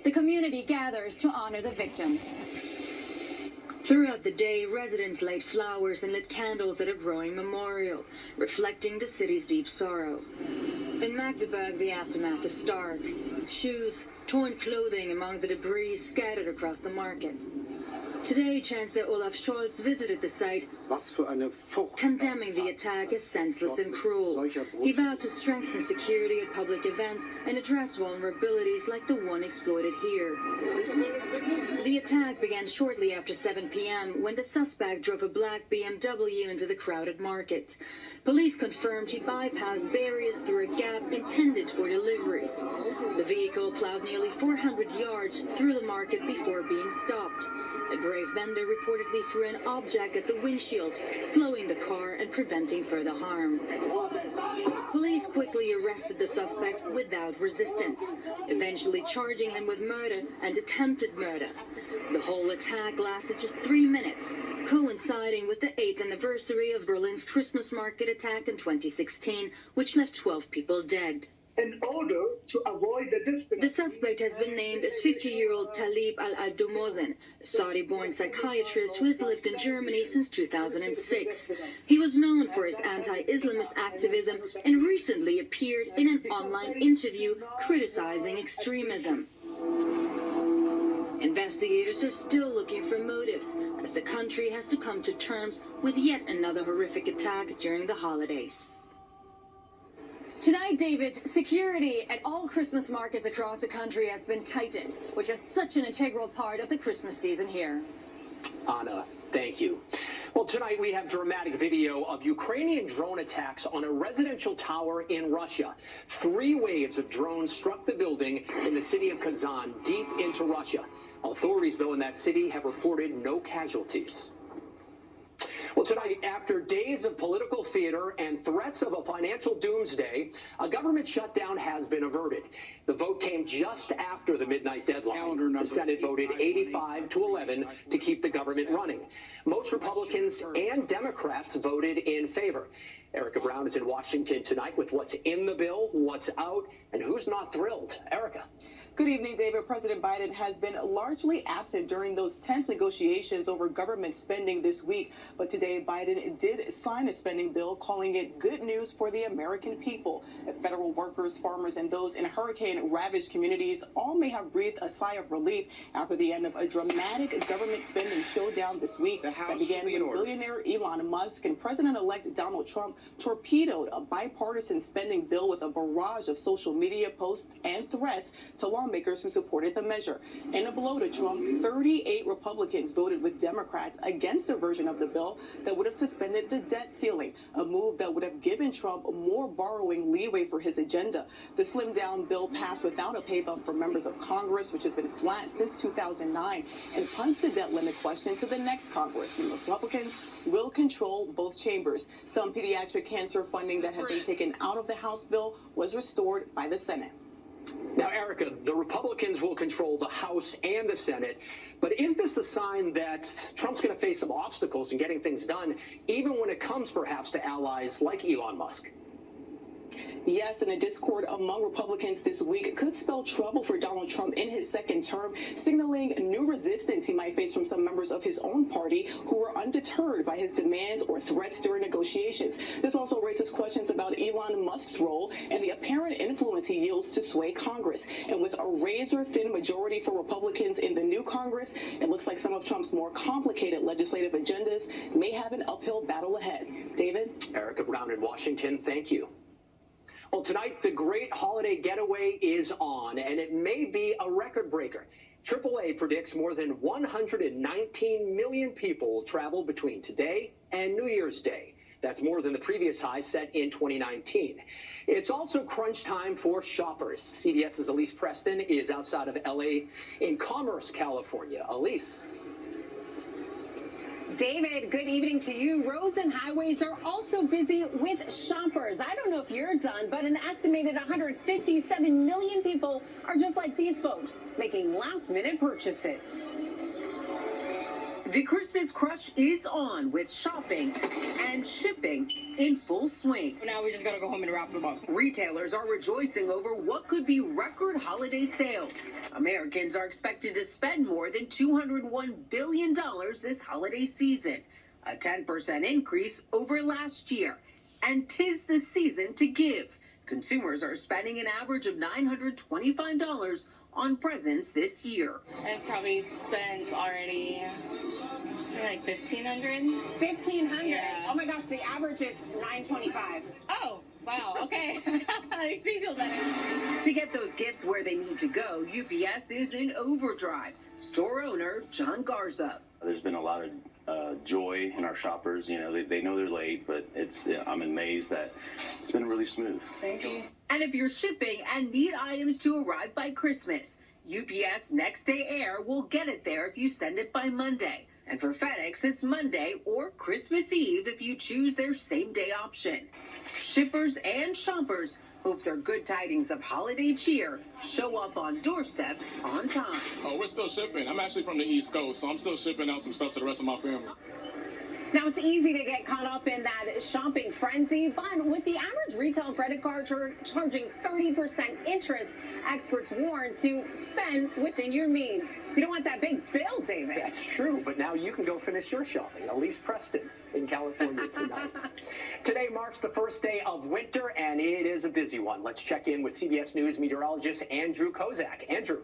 The community gathers to honor the victims. Throughout the day, residents light flowers and lit candles at a growing memorial, reflecting the city's deep sorrow. In Magdeburg, the aftermath is stark. Shoes, torn clothing among the debris scattered across the market. Today, Chancellor Olaf Scholz visited the site, condemning the attack as senseless and cruel. He vowed to strengthen security at public events and address vulnerabilities like the one exploited here. The attack began shortly after 7 p.m. when the suspect drove a black BMW into the crowded market. Police confirmed he bypassed barriers through a gap intended for deliveries. The vehicle plowed nearly 400 yards through the market before being stopped. A brave vendor reportedly threw an object at the windshield, slowing the car and preventing further harm. Police quickly arrested the suspect without resistance, eventually charging him with murder and attempted murder. The whole attack lasted just 3 minutes, coinciding with the 8th anniversary of Berlin's Christmas market attack in 2016, which left 12 people dead. In order to avoid the suspect has been named as 50-year-old Talib al-Abdomozen, a Saudi-born psychiatrist who has lived in Germany since 2006. He was known for his anti-Islamist activism and recently appeared in an online interview criticizing extremism. Investigators are still looking for motives, as the country has to come to terms with yet another horrific attack during the holidays. Tonight, David, security at all Christmas markets across the country has been tightened, which is such an integral part of the Christmas season here. Anna, thank you. Well, tonight we have dramatic video of Ukrainian drone attacks on a residential tower in Russia. 3 waves of drones struck the building in the city of Kazan, deep into Russia. Authorities, though, in that city have reported no casualties. Well, tonight, after days of political theater and threats of a financial doomsday, a government shutdown has been averted. The vote came just after the midnight deadline. The Senate voted 85-11 to keep the government running. Most Republicans and Democrats voted in favor. Erica Brown is in Washington tonight with what's in the bill, what's out, and who's not thrilled. Erica. Good evening, David. President Biden has been largely absent during those tense negotiations over government spending this week. But today, Biden did sign a spending bill, calling it good news for the American people. Federal workers, farmers, and those in hurricane-ravaged communities all may have breathed a sigh of relief after the end of a dramatic government spending showdown this week that began when billionaire Elon Musk and President-elect Donald Trump torpedoed a bipartisan spending bill with a barrage of social media posts and threats to lawmakers who supported the measure. In a blow to Trump, 38 Republicans voted with Democrats against a version of the bill that would have suspended the debt ceiling, a move that would have given Trump more borrowing leeway for his agenda. The slimmed-down bill passed without a pay bump for members of Congress, which has been flat since 2009, and punts the debt limit question to the next Congress, when Republicans will control both chambers. Some pediatric cancer funding that had been taken out of the House bill was restored by the Senate. Now, Erica, the Republicans will control the House and the Senate, but is this a sign that Trump's going to face some obstacles in getting things done, even when it comes perhaps to allies like Elon Musk? Yes, and a discord among Republicans this week could spell trouble for Donald Trump in his second term, signaling new resistance he might face from some members of his own party who were undeterred by his demands or threats during negotiations. This also raises questions about Elon Musk's role and the apparent influence he yields to sway Congress. And with a razor-thin majority for Republicans in the new Congress, it looks like some of Trump's more complicated legislative agendas may have an uphill battle ahead. David? Erica Brown in Washington, thank you. Well, tonight, the great holiday getaway is on, and it may be a record breaker. AAA predicts more than 119 million people will travel between today and New Year's Day. That's more than the previous high set in 2019. It's also crunch time for shoppers. CBS's Elise Preston is outside of L.A. in Commerce, California. Elise. David, good evening to you. Roads and highways are also busy with shoppers. I don't know if you're done, but an estimated 157 million people are just like these folks, making last-minute purchases. The Christmas crush is on with shopping and shipping in full swing. Now we just gotta go home and wrap them up. Retailers are rejoicing over what could be record holiday sales. Americans are expected to spend more than $201 billion this holiday season, a 10% increase over last year. And 'tis the season to give. Consumers are spending an average of $925 on presents this year. I've probably spent already like $1,500. 1,500. Yeah. Oh my gosh, the average is $925. Oh, wow. Okay. That makes me feel better. To get those gifts where they need to go, UPS is in overdrive. Store owner John Garza. There's been a lot of joy in our shoppers. You know, they know they're late, but I'm amazed that it's been really smooth. Thank you. And if you're shipping and need items to arrive by Christmas, UPS Next Day Air will get it there if you send it by Monday. And for FedEx, it's Monday or Christmas Eve if you choose their same-day option. Shippers and shoppers hope their good tidings of holiday cheer show up on doorsteps on time. Oh, we're still shipping. I'm actually from the East Coast, so I'm still shipping out some stuff to the rest of my family. Now, it's easy to get caught up in that shopping frenzy, but with the average retail credit card charging 30% interest, experts warn to spend within your means. You don't want that big bill, David. That's true, but now you can go finish your shopping. Elise Preston in California tonight. Today marks the first day of winter, and it is a busy one. Let's check in with CBS News meteorologist Andrew Kozak. Andrew.